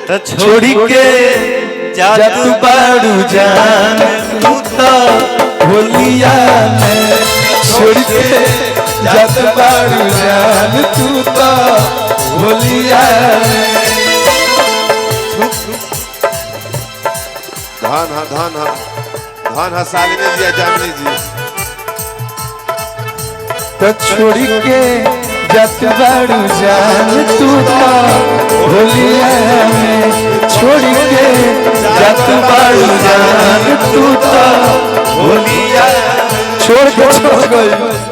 तो छोड़ी के जात बाड़ू जान तू तो होलिया में छोड़ के जात बाड़ू जान तू तो होलिया में। धान हा सालिनी जी जामिनी जी। तो छोड़ी के जात बाड़ू जान तू तो होलिया में छोड़ी के जात बाड़ू जान तू तो होलिया छोड़ गई।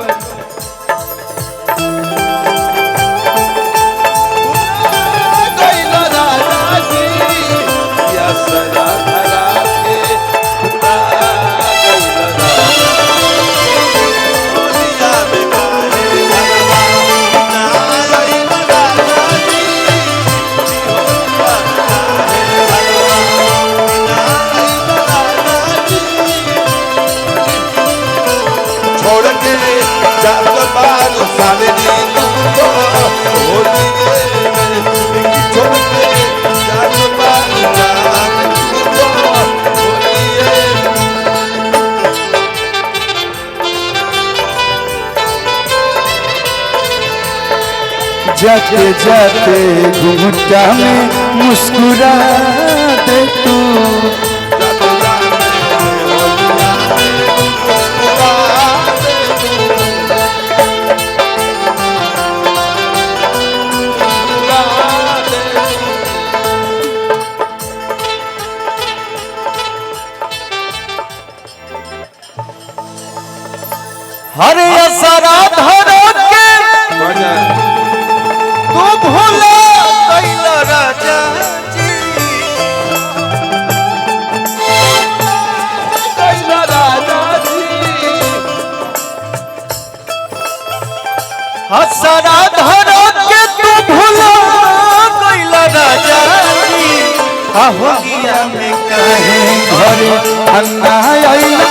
जाते जाते घुंघटा में मुस्कुरा दे तू हरे असरा धरो के तू भूला कैला राजा जी कैला राजा जी असरा धरो के तू भूला कैला राजा जी होलिया में कहे घरे अन्ना आइला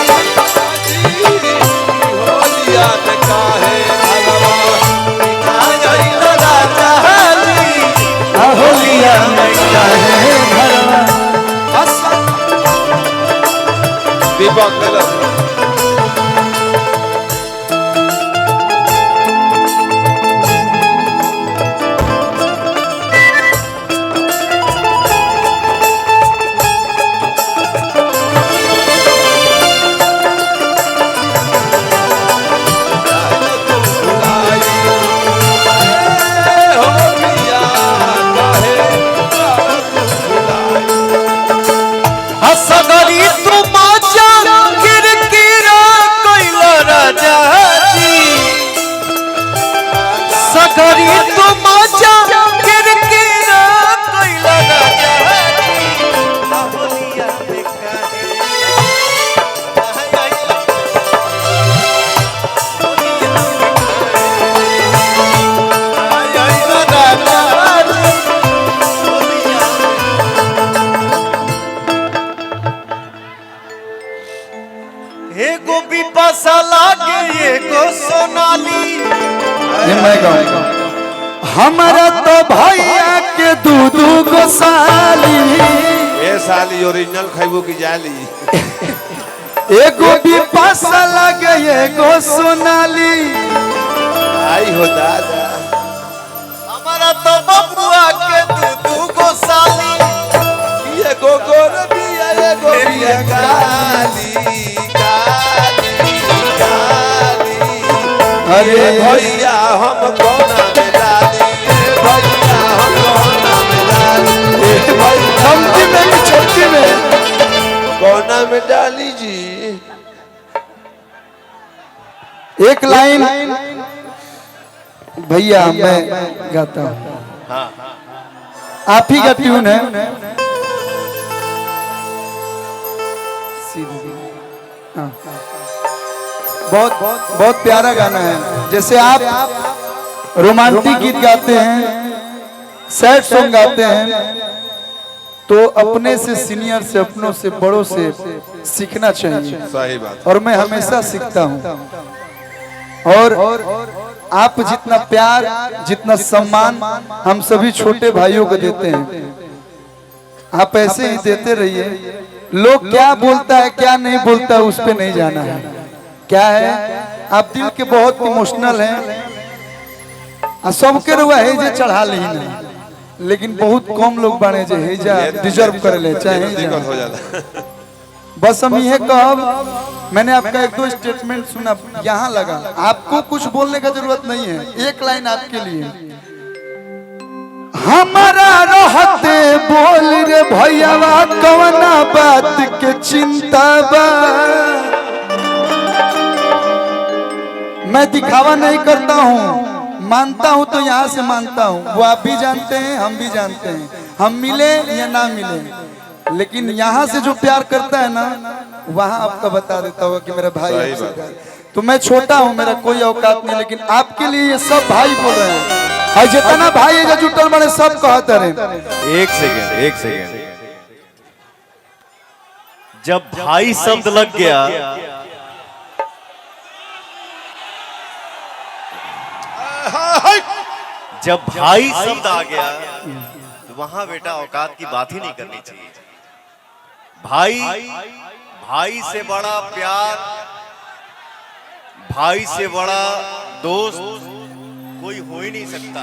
हमारा तो भैया के दूधू गो साली ए साली ओरिजिनल खाइबो की जाली एगो भी पासा लगे एगो सोनाली आई हो दादा हमारा तो बबुआ के दूधू गो साली एगो गोर बिया एगो बिया काली काली काली अरे भैया हम कोना में डाली भैया हम कोना में डाली छोटी में छोटी में कोना में डाली जी। एक लाइन भैया मैं गाता हूँ आप ही का ट्यून है हाँ। बहुत बहुत प्यारा गाना है। जैसे आप रोमांटिक गीत गाते हैं सैड सॉन्ग गाते हैं तो अपने से सीनियर से अपनों से बड़ों से सीखना चाहिए। सही बात। और मैं हमेशा सीखता हूँ। और आप जितना प्यार जितना सम्मान हम सभी छोटे भाइयों को देते हैं, आप ऐसे ही देते रहिए। लोग क्या बोलता है क्या नहीं बोलता है उस पे नहीं जाना है। क्या है, आप दिल के बहुत इमोशनल हैं, सबके रुआ है जे चढ़ा ली नहीं, लेकिन बहुत कम लोग बने जे हेजा डिजर्व कर ले चाहे हो जाता। बस हम ये कहब, मैंने आपका एक दो स्टेटमेंट सुना यहाँ लगा, आपको कुछ बोलने का जरूरत नहीं है, एक लाइन आपके लिए। हमारा रहते बोल रे भैयावा कवना बात के चिंता बा। मैं दिखावा नहीं करता हूँ, मानता हूँ तो यहाँ से मानता हूँ, वो आप भी जानते हैं हम भी जानते हैं, हम मिले या ना मिले, लेकिन यहाँ से जो प्यार करता है ना वहाँ आपका बता देता होगा कि मेरा भाई आपसे प्यार। तो मैं छोटा हूँ, मेरा कोई औकात नहीं, लेकिन आपके लिए ये सब भाई बोल रहे हैं। और जितना भाई है जो जुटल बने सब कहते रहे। एक सेकेंड, जब भाई शब्द लग गया जब भाई शब्द आ गया तो वहां बेटा औकात की बात ही नहीं करनी चाहिए। भाई से बड़ा प्यार, भाई से बड़ा दोस्त कोई हो ही नहीं सकता।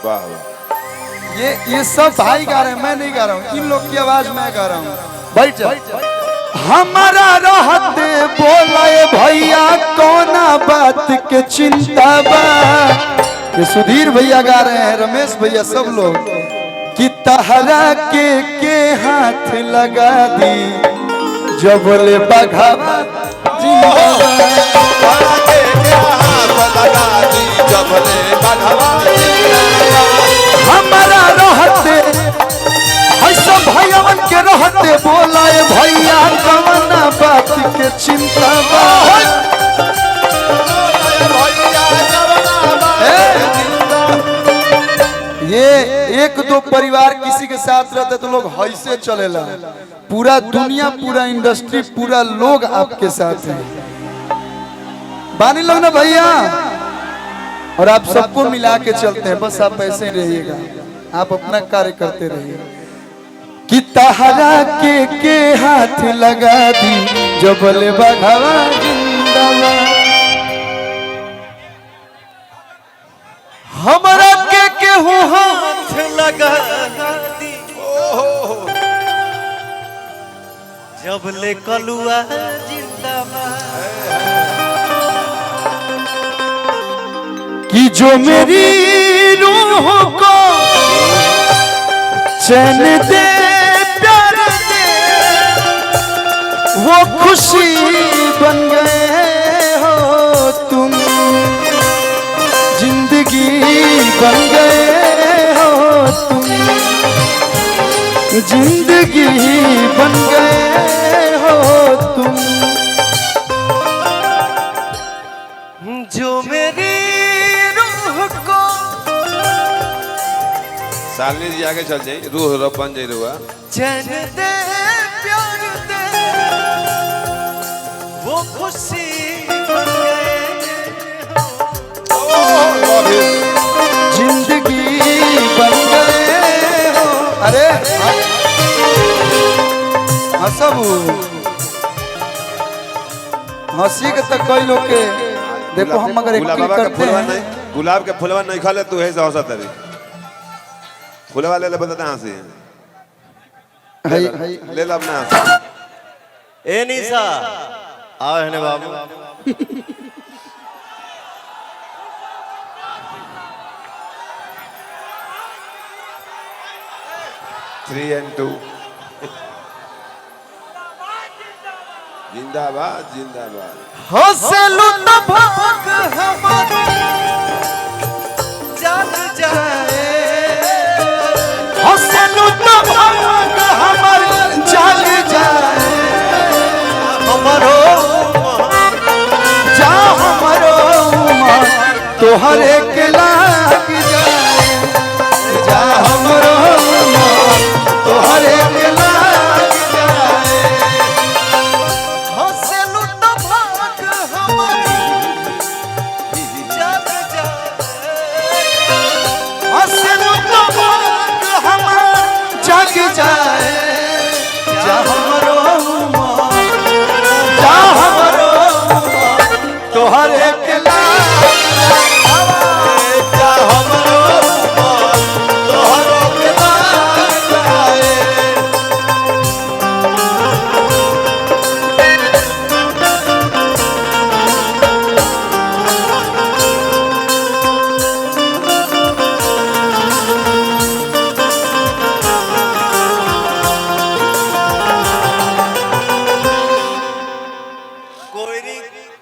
वाह वाह, ये सब भाई गा रहे हैं, मैं नहीं गा रहा हूँ, इन लोग की आवाज मैं गा रहा हूँ। बैठ जा। हमारा रहते बोलाए भैया कोना बात के चिंता बा। ये सुधीर भैया गा रहे हैं, रमेश भैया, सब लोग कि तहरा के हाथ लगा दी जबले बघावा हमारा रहते ऐसा भैयावन के रहते बोलाए भैया कवना बात के चिंता बा। ये एक दो परिवार किसी के साथ रहते तो लोग ऐसे चलेला, पूरा दुनिया पूरा इंडस्ट्री पूरा लोग आपके साथ है। बानी लोग ना भैया, और आप सबको मिला के चलते हैं, बस आप ऐसे रहिएगा, आप अपना कार्य करते रहिए। कि तहरा के हाथ लगा दी जबले बघावा जिंदाबाद। हमारा के हो हाथ लगा दी जबले कलुआ जिंदाबाद। कि जो मेरी रूह को चैन दे प्यार दे वो खुशी बन गए हो तुम, जिंदगी बन गए हो तुम, जिंदगी बन गए हो तुम। जो मेरी रूह को सालनी जी आगे चल जाए, रूह रब बन जाए रुआ। चैन दे प्यार दे वो खुशी बन गए हो, जिंदगी बन गए हो। अरे सब हंसी के तक कई लोग के देखो, हम अगर एक्टिंग करते हैं, गुलाब के फुलवा नहीं खा ले तू है हौसा तरी फुलवा ले बताते हाँ से ले ला अपना हाँ। ए निशा आओ है बाबू। 3 and 2 जिंदाबाद जिंदाबाद। हौसलों न भाग हमारे जान जाए, हौसलों न भाग हमारे जान जाए, हमारो जा हमारो तोहर एक लाग जाए, जा हमारो तोहर एक लाग जाए। हौसलों न भाग हमारे लग जाए जा हमरो उमर, जा हमरो उमर तोहरे के लाग जाए, जा हमरो उमर तोहरे के लाग जाए।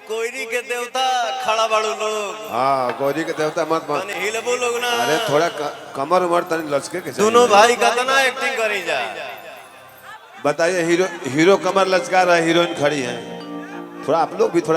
कोयरी के देवता खड़ा बाड़ू लोग। हाँ गौरी के देवता मत मत हिलबू लोग ना। अरे थोड़ा कमर उमर तनी लचके के दोनों भाई कितना एक्टिंग करी जा। बताइए हीरो हीरो कमर लचका रहा है, हीरोइन खड़ी है, थोड़ा आप लोग भी थोड़ा